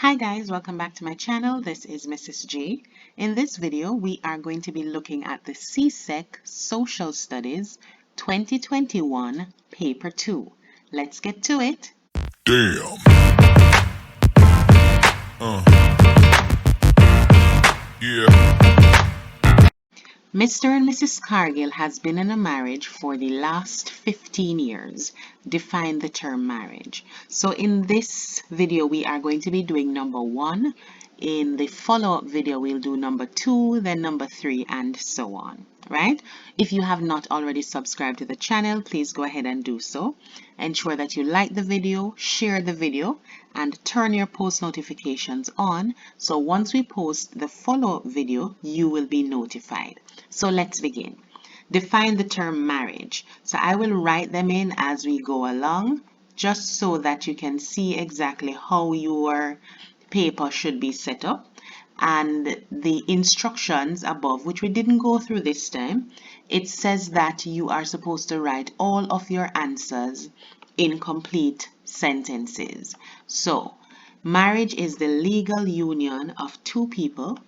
Hi guys, welcome back to my channel. This is Mrs. G. In this video, we are going to be looking at the CSEC Social Studies 2021 Paper 2. Let's get to it. Damn. Yeah. Mr. and Mrs. Cargill has been in a marriage for the last 15 years. Define the term marriage. So in this video, we are going to be doing number 1. In the follow-up video, we'll do number 2, then number 3, and so on, right? If you have not already subscribed to the channel, please go ahead and do so. Ensure that you like the video, share the video, and turn your post notifications on, so once we post the follow-up video, you will be notified. So let's begin. Define the term marriage. So I will write them in as we go along, just so that you can see exactly how your paper should be set up. And the instructions above, which we didn't go through this time, it says that you are supposed to write all of your answers in complete sentences. So, marriage is the legal union of two people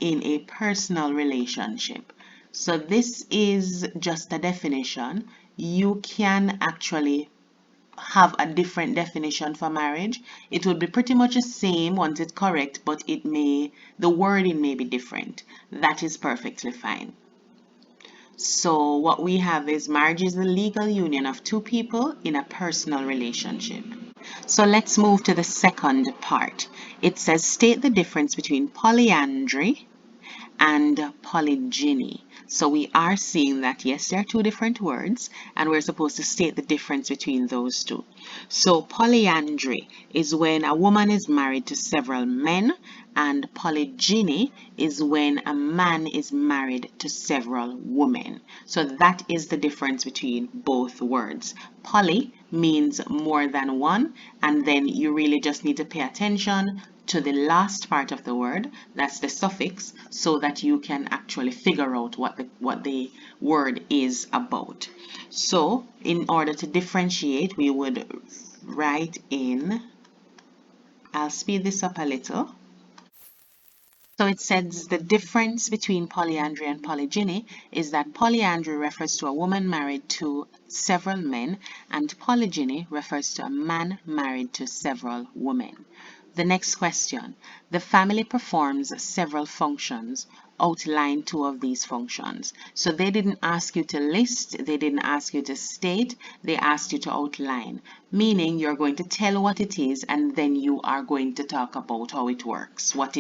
in a personal relationship. So this is just a definition. You can actually have a different definition for marriage. It would be pretty much the same once it's correct, but the wording may be different. That is perfectly fine. So what we have is marriage is the legal union of two people in a personal relationship. So let's move to the second part. It says state the difference between polyandry and polygyny. So we are seeing that yes, there are two different words, and we're supposed to state the difference between those two. So polyandry is when a woman is married to several men, and polygyny is when a man is married to several women. So that is the difference between both words. Poly means more than one, and then you really just need to pay attention to the last part of the word, that's the suffix, so that you can actually figure out what the word is about. So in order to differentiate, we would write in, I'll speed this up a little. So it says the difference between polyandry and polygyny is that polyandry refers to a woman married to several men, and polygyny refers to a man married to several women. The next question. The family performs several functions. Outline two of these functions. So they didn't ask you to list, they didn't ask you to state, they asked you to outline. Meaning you're going to tell what it is, and then you are going to talk about how it works, what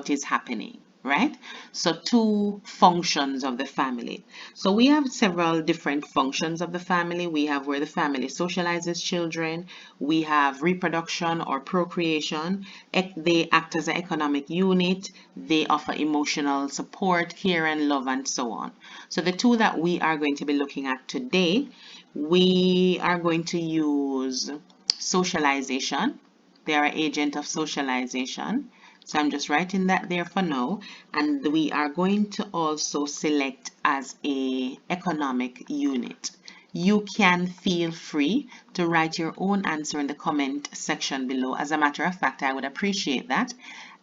is happening. Right? So two functions of the family. So we have several different functions of the family. We have where the family socializes children. We have reproduction or procreation. They act as an economic unit. They offer emotional support, care, and love, and so on. So the two that we are going to be looking at today, we are going to use socialization. They are an agent of socialization. So I'm just writing that there for now, and we are going to also select as a economic unit. You can feel free to write your own answer in the comment section below. As a matter of fact, I would appreciate that.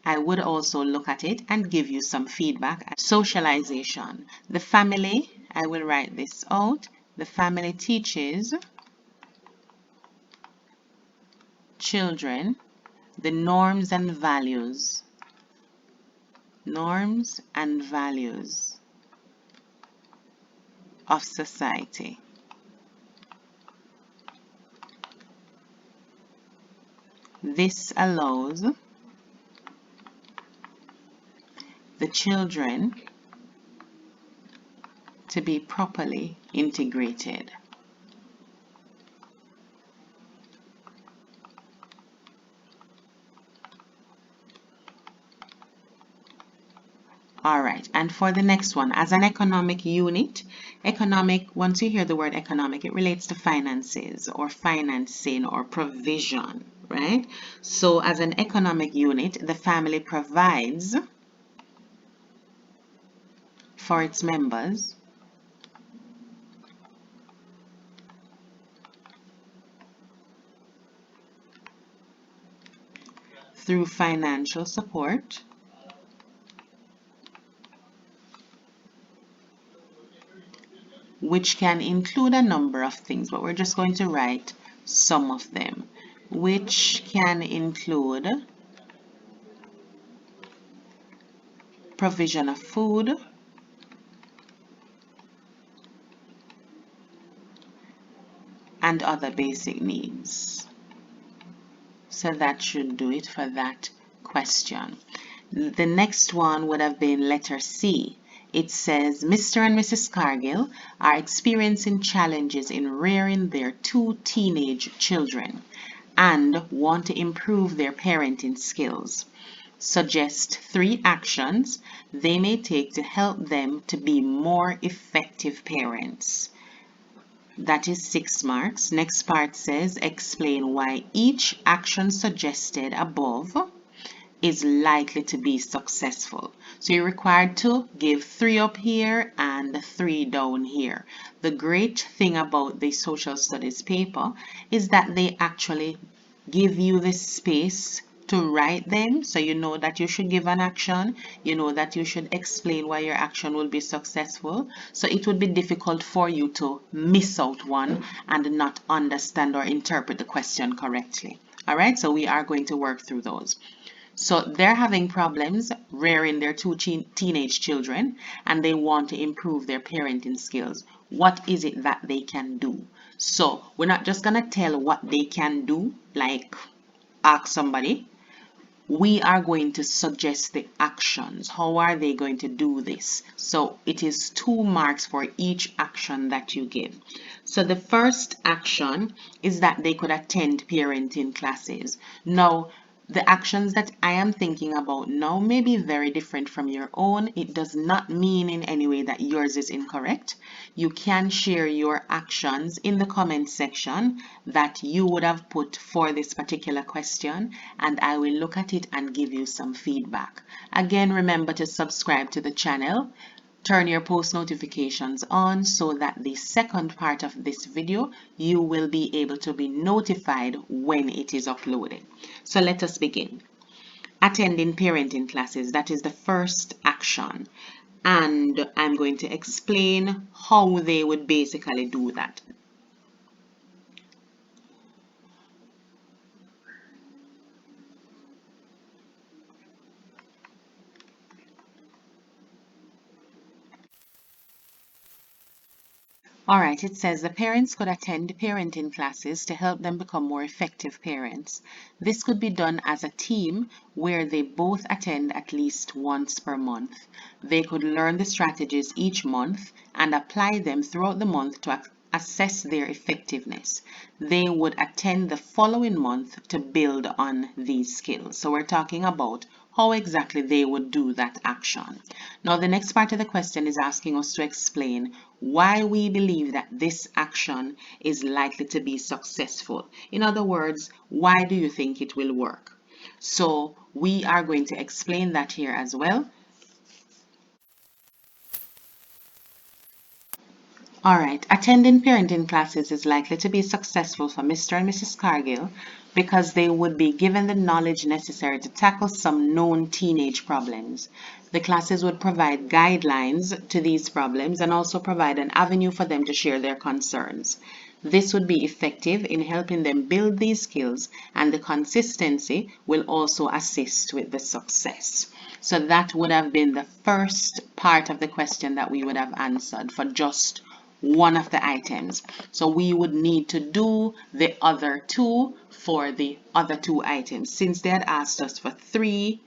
I would also look at it and give you some feedback. Socialization. The family, I will write this out. The family teaches children the norms and values of society. This allows the children to be properly integrated. All right, and for the next one, as an economic unit, once you hear the word economic, it relates to finances or financing or provision, right? So as an economic unit, the family provides for its members through financial support, which can include a number of things, but we're just going to write some of them, which can include provision of food, and other basic needs. So that should do it for that question. The next one would have been letter C. It says Mr. and Mrs. Cargill are experiencing challenges in rearing their 2 teenage children and want to improve their parenting skills. Suggest 3 actions they may take to help them to be more effective parents. That is 6 marks. Next part says explain why each action suggested above is likely to be successful. So you're required to give 3 up here and 3 down here. The great thing about the social studies paper is that they actually give you the space to write them, so you know that you should give an action, you know that you should explain why your action will be successful. So it would be difficult for you to miss out one and not understand or interpret the question correctly. All right, so we are going to work through those. So they're having problems rearing their 2 teenage children and they want to improve their parenting skills. What is it that they can do? So we're not just going to tell what they can do, like ask somebody. We are going to suggest the actions. How are they going to do this? So it is 2 marks for each action that you give. So the first action is that they could attend parenting classes. Now, the actions that I am thinking about now may be very different from your own. It does not mean in any way that yours is incorrect. You can share your actions in the comment section that you would have put for this particular question, and I will look at it and give you some feedback. Again, remember to subscribe to the channel. Turn your post notifications on so that the second part of this video you will be able to be notified when it is uploaded. So let us begin. Attending parenting classes, that is the first action. And I'm going to explain how they would basically do that. All right, it says the parents could attend parenting classes to help them become more effective parents. This could be done as a team where they both attend at least once per month. They could learn the strategies each month and apply them throughout the month to assess their effectiveness. They would attend the following month to build on these skills. So we're talking about how exactly they would do that action. Now, the next part of the question is asking us to explain why we believe that this action is likely to be successful. In other words, why do you think it will work? So we are going to explain that here as well. All right, attending parenting classes is likely to be successful for Mr. and Mrs. Cargill because they would be given the knowledge necessary to tackle some known teenage problems. The classes would provide guidelines to these problems and also provide an avenue for them to share their concerns. This would be effective in helping them build these skills, and the consistency will also assist with the success. So that would have been the first part of the question that we would have answered for just one of the items. So we would need to do the other 2 for the other 2 items, since they had asked us for 3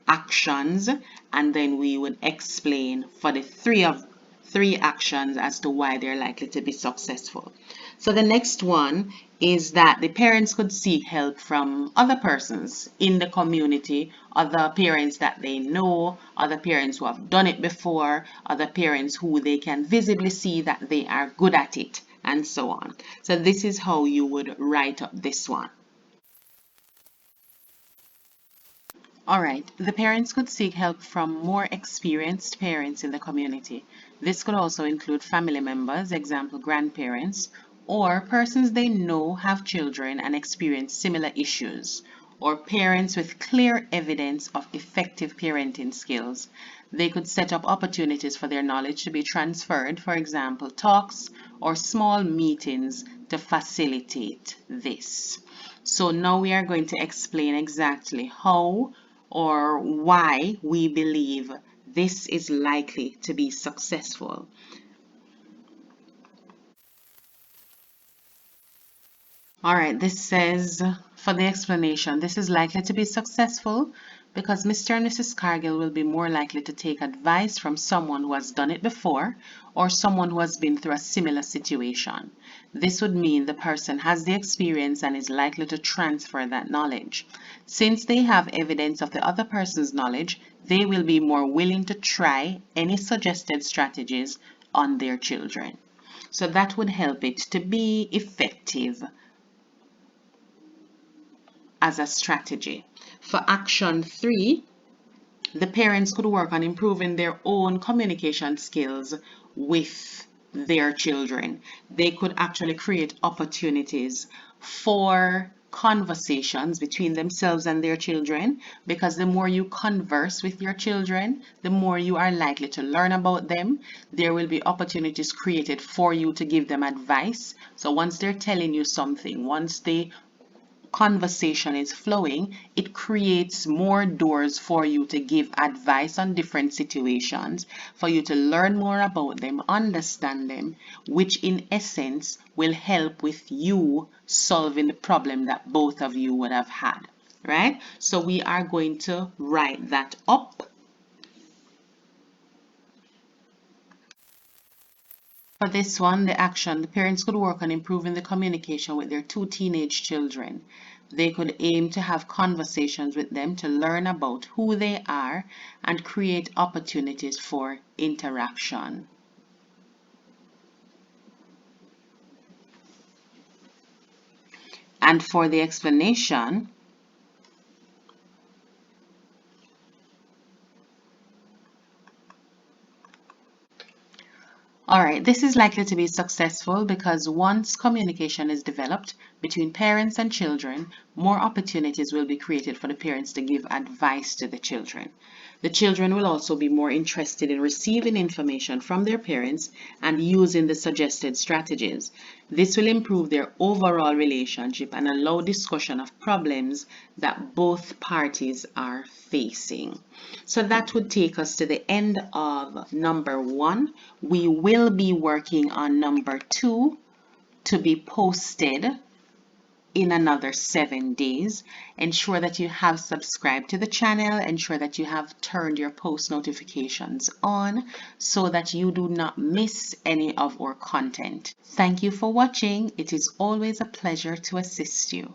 actions, and then we would explain for the 3 actions as to why they're likely to be successful. So the next one is that the parents could seek help from other persons in the community, other parents that they know, other parents who have done it before, other parents who they can visibly see that they are good at it, and so on. So this is how you would write up this one. All right, the parents could seek help from more experienced parents in the community. This could also include family members, example grandparents, or persons they know have children and experience similar issues, or parents with clear evidence of effective parenting skills. They could set up opportunities for their knowledge to be transferred, for example, talks or small meetings to facilitate this. So now we are going to explain exactly how or why we believe this is likely to be successful. All right, this says, for the explanation, this is likely to be successful because Mr. and Mrs. Cargill will be more likely to take advice from someone who has done it before or someone who has been through a similar situation. This would mean the person has the experience and is likely to transfer that knowledge. Since they have evidence of the other person's knowledge, they will be more willing to try any suggested strategies on their children. So that would help it to be effective as a strategy. For action 3, the parents could work on improving their own communication skills with their children. They could actually create opportunities for conversations between themselves and their children, because the more you converse with your children, the more you are likely to learn about them. There will be opportunities created for you to give them advice. So once they're telling you something, once they conversation is flowing, it creates more doors for you to give advice on different situations, for you to learn more about them, understand them, which in essence will help with you solving the problem that both of you would have had, right? So we are going to write that up. For this one, the action, the parents could work on improving the communication with their 2 teenage children. They could aim to have conversations with them to learn about who they are and create opportunities for interaction. And for the explanation, all right, this is likely to be successful because once communication is developed between parents and children, more opportunities will be created for the parents to give advice to the children. The children will also be more interested in receiving information from their parents and using the suggested strategies. This will improve their overall relationship and allow discussion of problems that both parties are facing. So that would take us to the end of number 1. We will be working on number 2 to be posted in another 7 days. Ensure that you have subscribed to the channel. Ensure that you have turned your post notifications on so that you do not miss any of our content. Thank you for watching. It is always a pleasure to assist you.